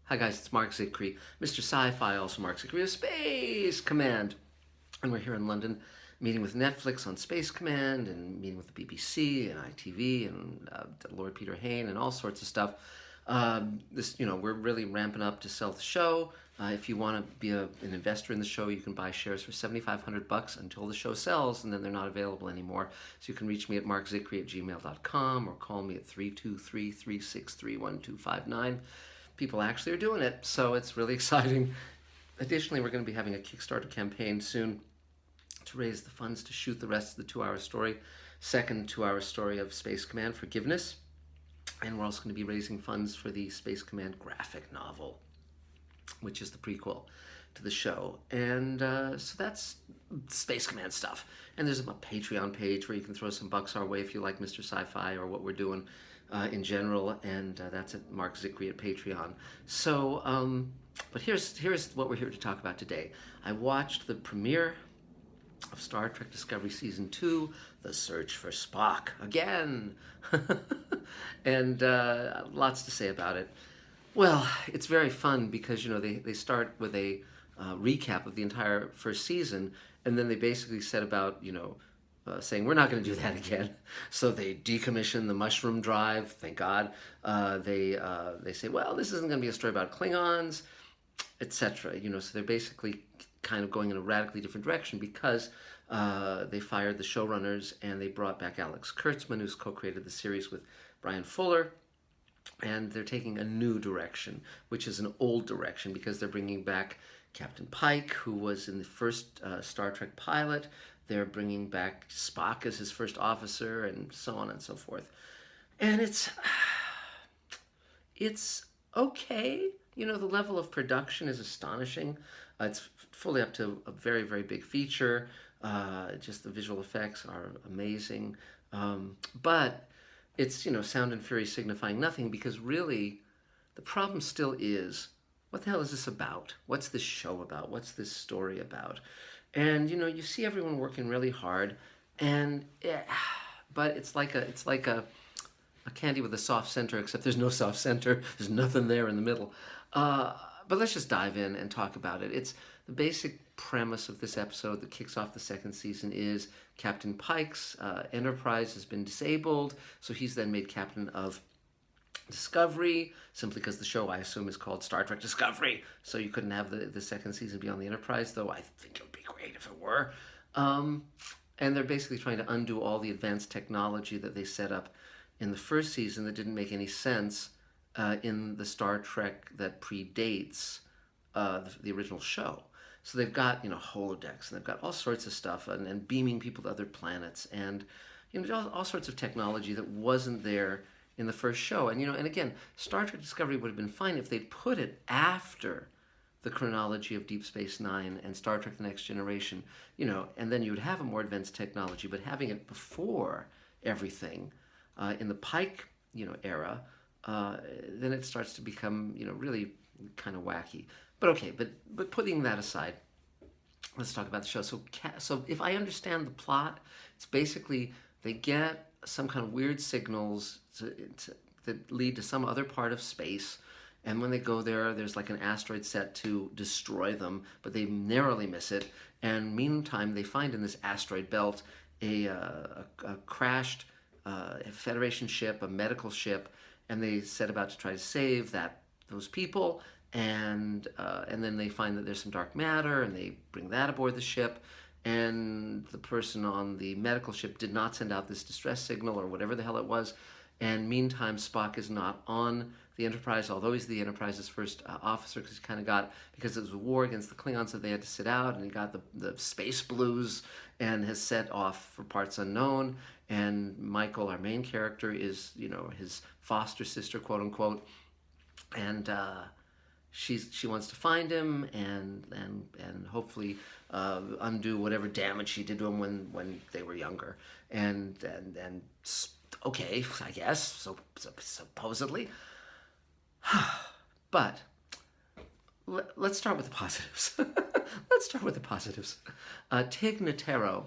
Hi guys, it's Mark Zickrey, Mr. Sci-Fi, also Mark Zickrey of Space Command. And we're here in London meeting with Netflix on Space Command and meeting with the BBC and ITV and Lord Peter Hain and all sorts of stuff. We're really ramping up to sell the show. If you want to be an investor in the show, you can buy shares for $7,500 until the show sells, and then they're not available anymore. So you can reach me at markzickrey@gmail.com or call me at 323-363-1259. People actually are doing it, so it's really exciting. Additionally, we're going to be having a Kickstarter campaign soon to raise the funds to shoot the rest of the 2-hour story, second 2-hour story of Space Command Forgiveness. And we're also going to be raising funds for the Space Command graphic novel, which is the prequel to the show. And so that's Space Command stuff. And there's a Patreon page where you can throw some bucks our way if you like Mr. Sci-Fi or what we're doing in general. And that's at Mark Zickrey at Patreon. So, but here's what we're here to talk about today. I watched the premiere of Star Trek Discovery Season 2, The Search for Spock, again. And lots to say about it. Well, it's very fun because, they start with a recap of the entire first season, and then they basically set about, saying, we're not going to do that again. So they decommission the mushroom drive, thank God. They say, well, this isn't going to be a story about Klingons, etc. So they're basically kind of going in a radically different direction because they fired the showrunners and they brought back Alex Kurtzman, who's co-created the series with Brian Fuller, and they're taking a new direction, which is an old direction because they're bringing back Captain Pike, who was in the first Star Trek pilot. They're bringing back Spock as his first officer, and so on and so forth. And it's okay. The level of production is astonishing. It's fully up to a very, very big feature. Just the visual effects are amazing. But it's, sound and fury signifying nothing because really the problem still is, what the hell is this about? What's this show about? What's this story about? And, you see everyone working really hard, and but it's like a candy with a soft center, except there's no soft center. There's nothing there in the middle. But let's just dive in and talk about it. It's the basic premise of this episode that kicks off the second season is Captain Pike's Enterprise has been disabled, so he's then made captain of Discovery, simply because the show, I assume, is called Star Trek Discovery, so you couldn't have the second season be on the Enterprise, though I think it would be great if it were. And they're basically trying to undo all the advanced technology that they set up in the first season that didn't make any sense in the Star Trek that predates the original show. So they've got, holodecks, and they've got all sorts of stuff, and beaming people to other planets, and all sorts of technology that wasn't there in the first show. And and again, Star Trek Discovery would have been fine if they'd put it after the chronology of Deep Space Nine and Star Trek: The Next Generation, and then you would have a more advanced technology. But having it before everything in the Pike, era, then it starts to become, really kind of wacky. But okay, but putting that aside, let's talk about the show. So if I understand the plot, it's basically they get some kind of weird signals that lead to some other part of space, and when they go there, there's like an asteroid set to destroy them, but they narrowly miss it. And meantime, they find in this asteroid belt a crashed Federation ship, a medical ship, and they set about to try to save those people. And then they find that there's some dark matter, and they bring that aboard the ship. And the person on the medical ship did not send out this distress signal or whatever the hell it was. And meantime, Spock is not on the Enterprise, although he's the Enterprise's first officer, because it was a war against the Klingons that they had to sit out, and he got the space blues and has set off for parts unknown. And Michael, our main character, is, his foster sister, quote unquote, and she wants to find him and hopefully undo whatever damage she did to him when they were younger. And okay, I guess, so supposedly. But let's start with the positives. Let's start with the positives. Tig Notaro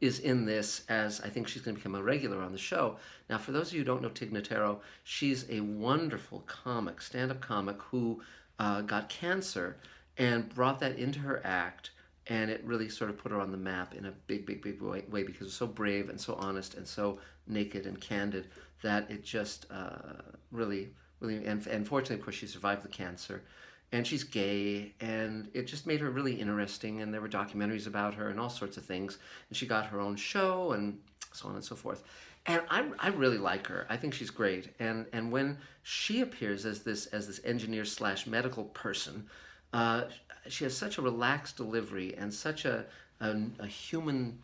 is in this, as I think she's going to become a regular on the show. Now, for those of you who don't know Tig Notaro, she's a wonderful comic, stand-up comic, who got cancer and brought that into her act, and it really sort of put her on the map in a big, big, big way because it was so brave and so honest and so naked and candid that it just really, really, and fortunately, of course, she survived the cancer. And she's gay, and it just made her really interesting. And there were documentaries about her and all sorts of things. And she got her own show and so on and so forth. And I really like her. I think she's great. And when she appears as this engineer slash medical person, uh, she has such a relaxed delivery and such a human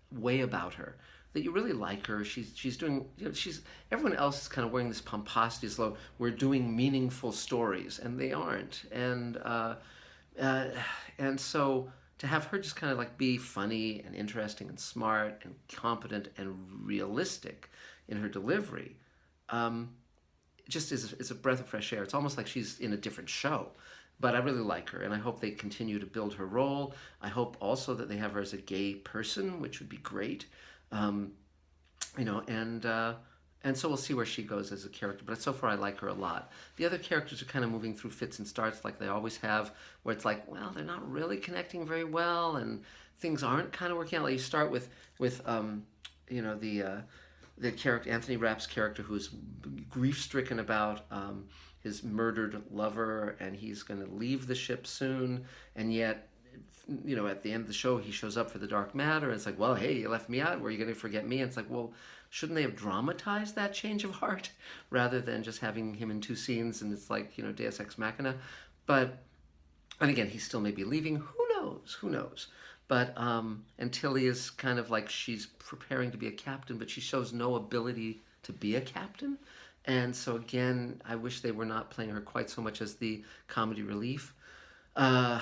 way about her that you really like her. She's doing, she's, everyone else is kind of wearing this pomposity as though we're doing meaningful stories, and they aren't. Uh, and so to have her just kind of like be funny and interesting and smart and competent and realistic in her delivery, um, just is a breath of fresh air. It's almost like she's in a different show. But I really like her, and I hope they continue to build her role. I hope also that they have her as a gay person, which would be great. Um, and so we'll see where she goes as a character. But so far, I like her a lot. The other characters are kind of moving through fits and starts, like they always have, where it's like, well, they're not really connecting very well, and things aren't kind of working out. Like you start with you know, the character Anthony Rapp's character, who's grief stricken about his murdered lover, and he's going to leave the ship soon, and yet, at the end of the show, he shows up for the dark matter, and it's like, well, hey, you left me out. Were you going to forget me? And it's like, well, shouldn't they have dramatized that change of heart rather than just having him in two scenes? And it's like, Deus Ex Machina. But, and again, he still may be leaving. Who knows? Who knows? But and Tilly is kind of like she's preparing to be a captain, but she shows no ability to be a captain. And so again, I wish they were not playing her quite so much as the comedy relief. Uh,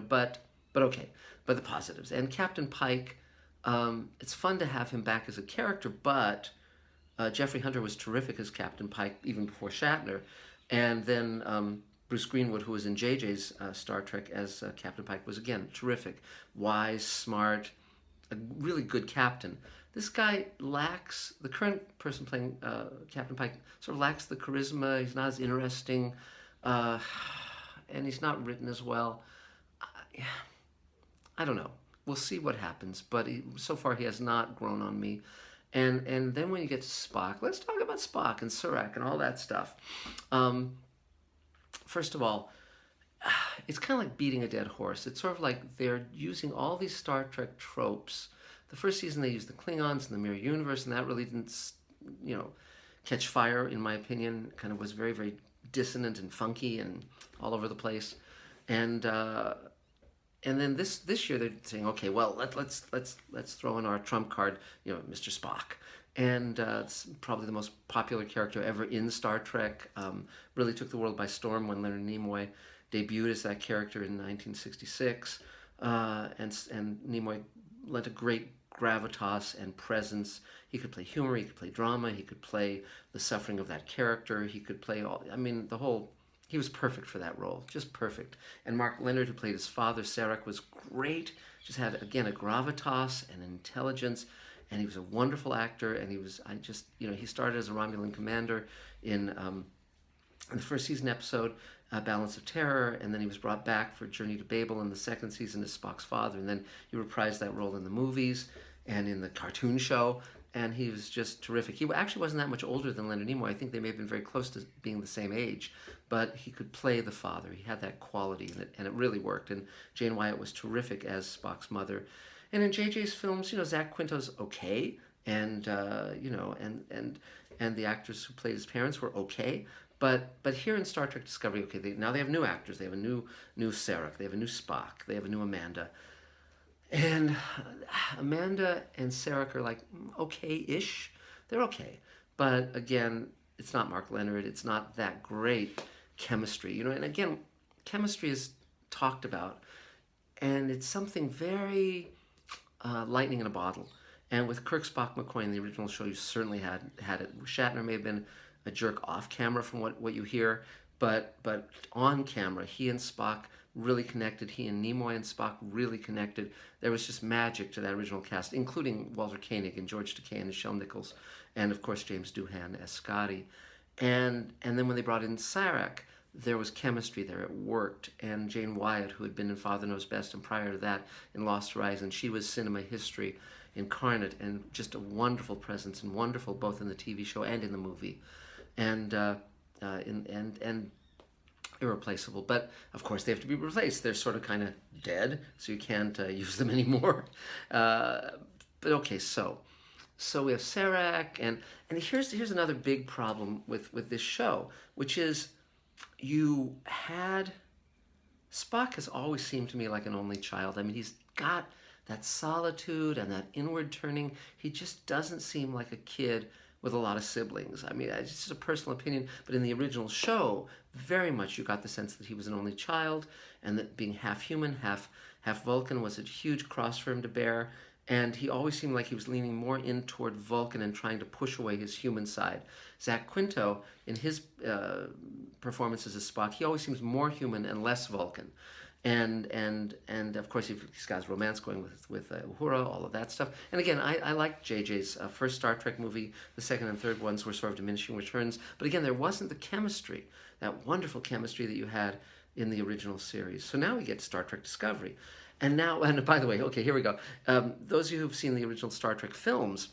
but okay. But the positives and Captain Pike, it's fun to have him back as a character. But Jeffrey Hunter was terrific as Captain Pike even before Shatner, and then Bruce Greenwood, who was in JJ's Star Trek as Captain Pike, was again terrific, wise, smart, a really good captain. This guy lacks, the current person playing Captain Pike sort of lacks the charisma. He's not as interesting, uh, and he's not written as well. I don't know. We'll see what happens, but so far he has not grown on me. And then when you get to Spock, let's talk about Spock and Surak and all that stuff. First of all, it's kind of like beating a dead horse. It's sort of like they're using all these Star Trek tropes. The first season they used the Klingons and the Mirror Universe, and that really didn't, you know, catch fire in my opinion. It kind of was very, very dissonant and funky and all over the place. And then this year they're saying, okay, well let's throw in our trump card, Mr. Spock, and it's probably the most popular character ever in Star Trek. Really took the world by storm when Leonard Nimoy debuted as that character in 1966, and Nimoy lent a great gravitas and presence. He could play humor, he could play drama, he could play the suffering of that character, he could play all. I mean, the whole. He was perfect for that role, just perfect. And Mark Leonard, who played his father, Sarek, was great. Just had, again, a gravitas and intelligence, and he was a wonderful actor. And he started as a Romulan commander in the first season episode, Balance of Terror, and then he was brought back for Journey to Babel in the second season as Spock's father, and then he reprised that role in the movies and in the cartoon show. And he was just terrific. He actually wasn't that much older than Leonard Nimoy. I think they may have been very close to being the same age, but he could play the father. He had that quality, and it really worked. And Jane Wyatt was terrific as Spock's mother. And in JJ's films, Zach Quinto's okay, and and the actors who played his parents were okay. But here in Star Trek Discovery, okay, now they have new actors. They have a new Sarek. They have a new Spock. They have a new Amanda. And Amanda and Sarek are like okay-ish. They're okay. But again, it's not Mark Leonard. It's not that great chemistry. And again, chemistry is talked about. And it's something very lightning in a bottle. And with Kirk, Spock, McCoy in the original show, you certainly had it. Shatner may have been a jerk off camera from what you hear. But on camera, he and Spock really connected. He and Nimoy and Spock really connected. There was just magic to that original cast, including Walter Koenig and George Takei and Nichelle Nichols, and of course James Doohan as Scotty. And then when they brought in Sarek, there was chemistry there. It worked. And Jane Wyatt, who had been in Father Knows Best, and prior to that in Lost Horizon, she was cinema history incarnate, and just a wonderful presence, and wonderful both in the TV show and in the movie, and and irreplaceable. But of course, they have to be replaced. They're sort of kind of dead, so you can't use them anymore. But okay, so we have Serac, and here's another big problem with this show, which is you had Spock has always seemed to me like an only child. I mean, he's got that solitude and that inward turning. He just doesn't seem like a kid with a lot of siblings. I mean, it's just a personal opinion, but in the original show, very much you got the sense that he was an only child, and that being half human, half Vulcan was a huge cross for him to bear. And he always seemed like he was leaning more in toward Vulcan and trying to push away his human side. Zach Quinto, in his performances as Spock, he always seems more human and less Vulcan. And of course, he's got his romance going with Uhura, all of that stuff. And again, I like JJ's first Star Trek movie. The second and third ones were sort of diminishing returns. But again, there wasn't the chemistry, that wonderful chemistry that you had in the original series. So now we get to Star Trek Discovery. And now, and by the way, okay, here we go. Those of you who've seen the original Star Trek films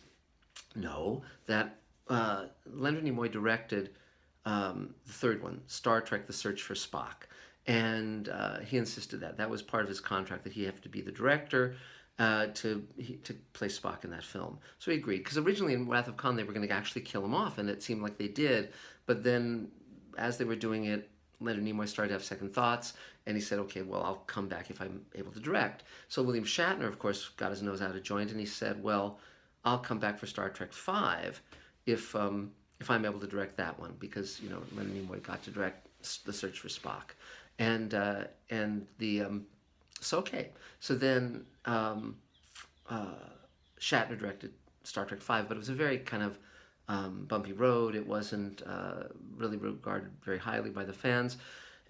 know that Leonard Nimoy directed the third one, Star Trek: The Search for Spock. And he insisted that was part of his contract, that he had to be the director to play Spock in that film. So he agreed, because originally in Wrath of Khan they were going to actually kill him off, and it seemed like they did. But then, as they were doing it, Leonard Nimoy started to have second thoughts, and he said, okay, well, I'll come back if I'm able to direct. So William Shatner, of course, got his nose out of joint, and he said, well, I'll come back for Star Trek V if I'm able to direct that one, because Leonard Nimoy got to direct The Search for Spock. And so okay. So then Shatner directed Star Trek V, but it was a very kind of bumpy road. It wasn't really regarded very highly by the fans,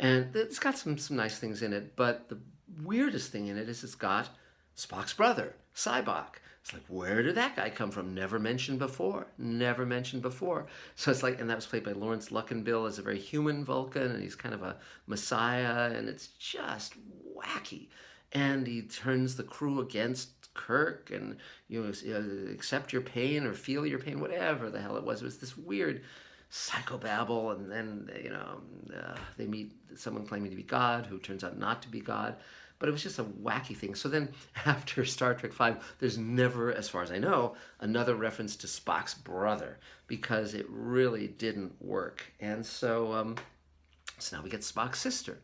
and it's got some nice things in it. But the weirdest thing in it is it's got Spock's brother, Sybok. It's like, where did that guy come from? Never mentioned before. Never mentioned before. So it's like, and that was played by Lawrence Luckinbill as a very human Vulcan, and he's kind of a messiah, and it's just wacky. And he turns the crew against Kirk, and accept your pain or feel your pain, whatever the hell it was. It was this weird psychobabble, and then they meet someone claiming to be God, who turns out not to be God. But it was just a wacky thing. So then after Star Trek V, there's never, as far as I know, another reference to Spock's brother, because it really didn't work. And so now we get Spock's sister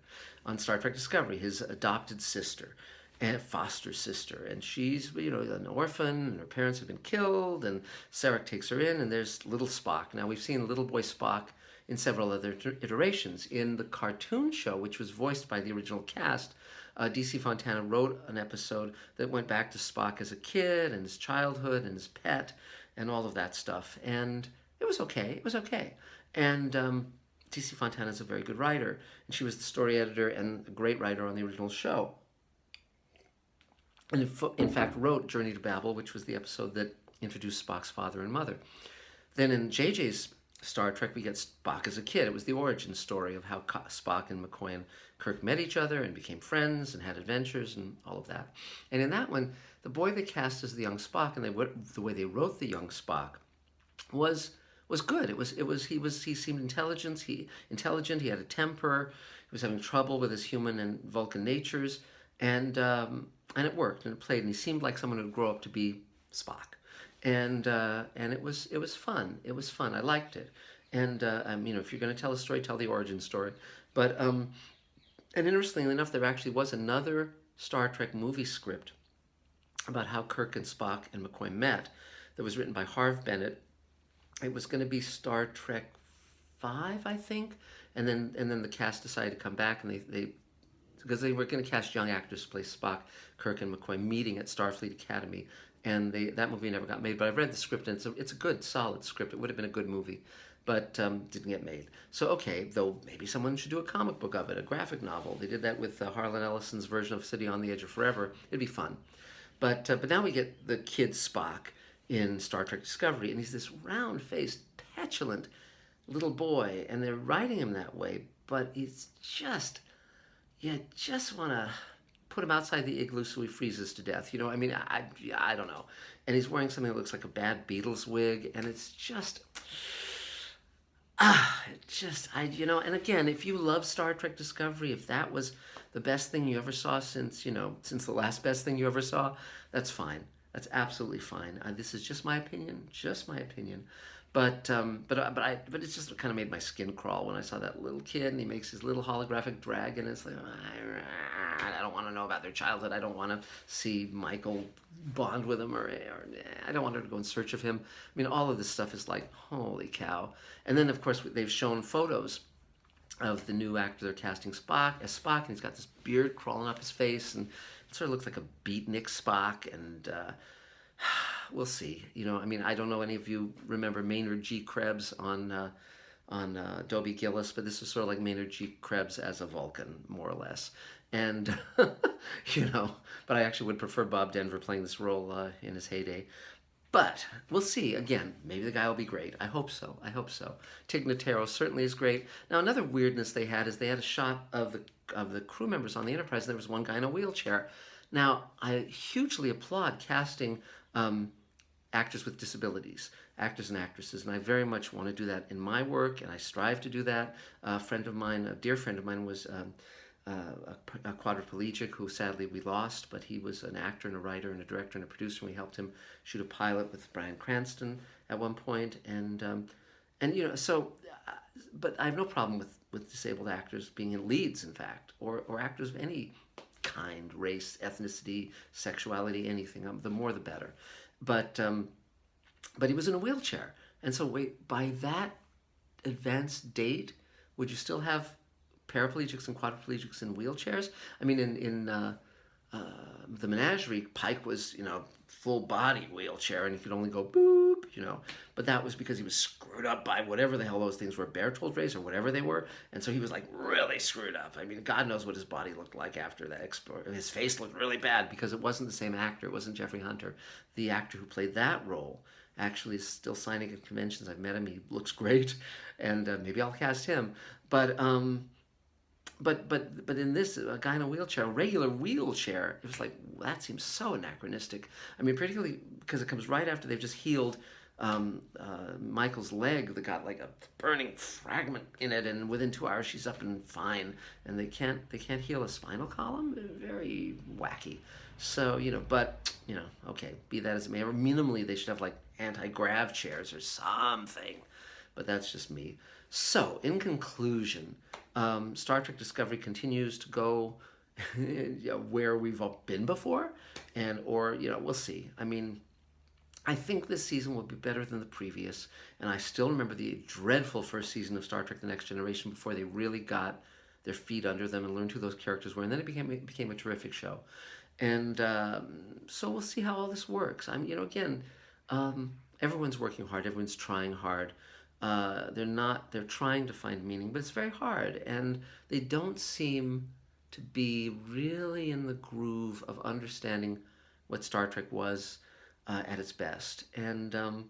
on Star Trek Discovery, his adopted sister and foster sister. And she's, an orphan, and her parents have been killed, and Sarek takes her in, and there's little Spock. Now, we've seen little boy Spock in several other iterations. In the cartoon show, which was voiced by the original cast, DC Fontana wrote an episode that went back to Spock as a kid, and his childhood, and his pet, and all of that stuff. And it was okay. It was okay. And DC Fontana is a very good writer, and she was the story editor and a great writer on the original show. And in fact wrote Journey to Babel, which was the episode that introduced Spock's father and mother. Then in JJ's Star Trek, we get Spock as a kid. It was the origin story of how Spock and McCoy and Kirk met each other and became friends and had adventures and all of that. And in that one, the boy they cast as the young Spock, and the way they wrote the young Spock was good. He seemed intelligent. He had a temper. He was having trouble with his human and Vulcan natures, and it worked, and it played, and he seemed like someone who would grow up to be Spock. And it was fun. It was fun. I liked it. And if you're going to tell a story, tell the origin story. But and interestingly enough, there actually was another Star Trek movie script about how Kirk and Spock and McCoy met that was written by Harve Bennett. It was going to be Star Trek V, I think, and then the cast decided to come back, and they because they were going to cast young actors to play Spock, Kirk, and McCoy meeting at Starfleet Academy. And that movie never got made, but I've read the script, and it's a good, solid script. It would have been a good movie, but didn't get made. So, okay, though maybe someone should do a comic book of it, a graphic novel. They did that with Harlan Ellison's version of City on the Edge of Forever. It'd be fun. But now we get the kid Spock in Star Trek Discovery, and he's this round-faced, petulant little boy, and they're writing him that way but it's just, you just want to put him outside the igloo so he freezes to death. You know, I mean, I don't know. And he's wearing something that looks like a bad Beatles wig, and it's just, and again, if you love Star Trek Discovery, if that was the best thing you ever saw since the last best thing you ever saw, that's fine. That's absolutely fine. This is just my opinion. But it just kind of made my skin crawl when I saw that little kid and he makes his little holographic dragon. It's like, I don't want to know about their childhood. I don't want to see Michael bond with him, or I don't want her to go in search of him. I mean, all of this stuff is like, holy cow. And then, of course, they've shown photos of the new actor they're casting Spock, and he's got this beard crawling up his face, and it sort of looks like a beatnik Spock, and we'll see. I mean, I don't know any of you remember Maynard G. Krebs on Dobie Gillis, but this is sort of like Maynard G. Krebs as a Vulcan, more or less. And, but I actually would prefer Bob Denver playing this role in his heyday. But we'll see. Again, maybe the guy will be great. I hope so. Tig Notaro certainly is great. Now, another weirdness they had is they had a shot of the crew members on the Enterprise, and there was one guy in a wheelchair. Now, I hugely applaud casting actors with disabilities, actors and actresses, and I very much want to do that in my work, and I strive to do that. A dear friend of mine, was a quadriplegic who sadly we lost, but he was an actor and a writer and a director and a producer, and we helped him shoot a pilot with Bryan Cranston at one point, but I have no problem with disabled actors being in leads, in fact, or actors of any kind, race, ethnicity, sexuality, anything. The more the better. But he was in a wheelchair, and so wait, by that advanced date, would you still have paraplegics and quadriplegics in wheelchairs? I mean, in the Menagerie, Pike was, full body wheelchair, and he could only go boop, But that was because he was screwed up by whatever the hell those things were, Bertold rays or whatever they were, and so he was like really screwed up. I mean, God knows what his body looked like after that. His face looked really bad because it wasn't the same actor. It wasn't Jeffrey Hunter. The actor who played that role actually is still signing at conventions. I've met him. He looks great, and maybe I'll cast him. But in this, a guy in a wheelchair, a regular wheelchair, it was like, that seems so anachronistic. I mean, particularly because it comes right after they've just healed Michael's leg that got like a burning fragment in it, and within 2 hours she's up and fine, and they can't heal a spinal column. Very wacky. So okay, be that as it may, or minimally they should have like anti-grav chairs or something, but that's just me. So in conclusion, Star Trek Discovery continues to go where we've all been before, or we'll see. I mean, I think this season will be better than the previous, and I still remember the dreadful first season of Star Trek: The Next Generation before they really got their feet under them and learned who those characters were, and then it became a terrific show. And so we'll see how all this works. Everyone's working hard, everyone's trying hard. They're trying to find meaning, but it's very hard, and they don't seem to be really in the groove of understanding what Star Trek was at its best. And a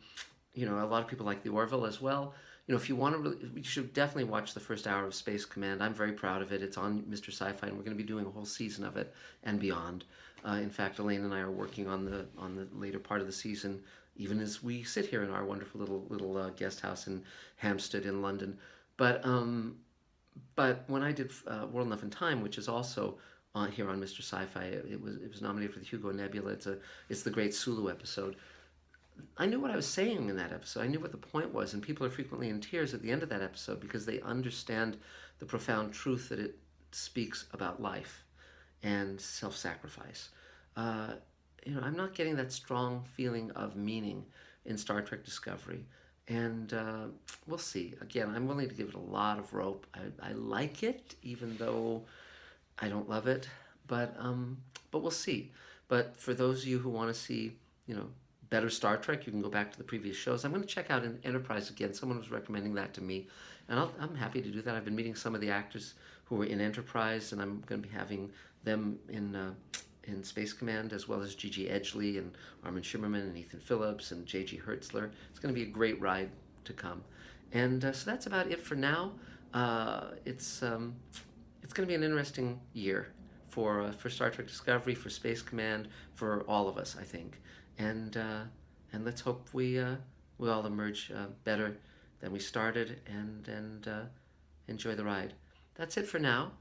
lot of people like the Orville as well. If you want to really, you should definitely watch the first hour of Space Command. I'm very proud of it. It's on Mr. Sci-Fi, and we're going to be doing a whole season of it and beyond. In fact, Elaine and I are working on the later part of the season, even as we sit here in our wonderful little guest house in Hampstead in London. But when I did World Enough in Time, which is also here on Mr. Sci-Fi, it was nominated for the Hugo Nebula. It's the great Sulu episode. I knew what I was saying in that episode. I knew what the point was, and people are frequently in tears at the end of that episode because they understand the profound truth that it speaks about life and self-sacrifice. I'm not getting that strong feeling of meaning in Star Trek Discovery, and we'll see. Again, I'm willing to give it a lot of rope. I like it, even though I don't love it, but we'll see. But for those of you who want to see, better Star Trek, you can go back to the previous shows. I'm going to check out Enterprise again. Someone was recommending that to me, and I'm happy to do that. I've been meeting some of the actors who were in Enterprise, and I'm going to be having them in Space Command, as well as Gigi Edgley and Armin Shimmerman and Ethan Phillips and J.G. Hertzler. It's going to be a great ride to come. And so that's about it for now. It's going to be an interesting year for Star Trek Discovery, for Space Command, for all of us, I think. And and let's hope we all emerge better than we started, and enjoy the ride. That's it for now.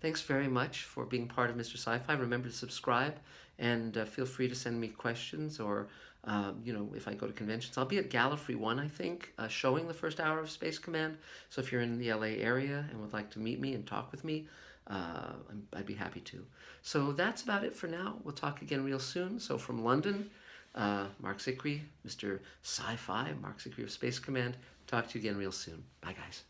Thanks very much for being part of Mr. Sci-Fi. Remember to subscribe, and feel free to send me questions, or if I go to conventions, I'll be at Gallifrey One, I think, showing the first hour of Space Command. So if you're in the LA area and would like to meet me and talk with me, I'd be happy to. So that's about it for now. We'll talk again real soon. So from London, Mark Zickery, Mr. Sci-Fi, Mark Zickery of Space Command. Talk to you again real soon. Bye, guys.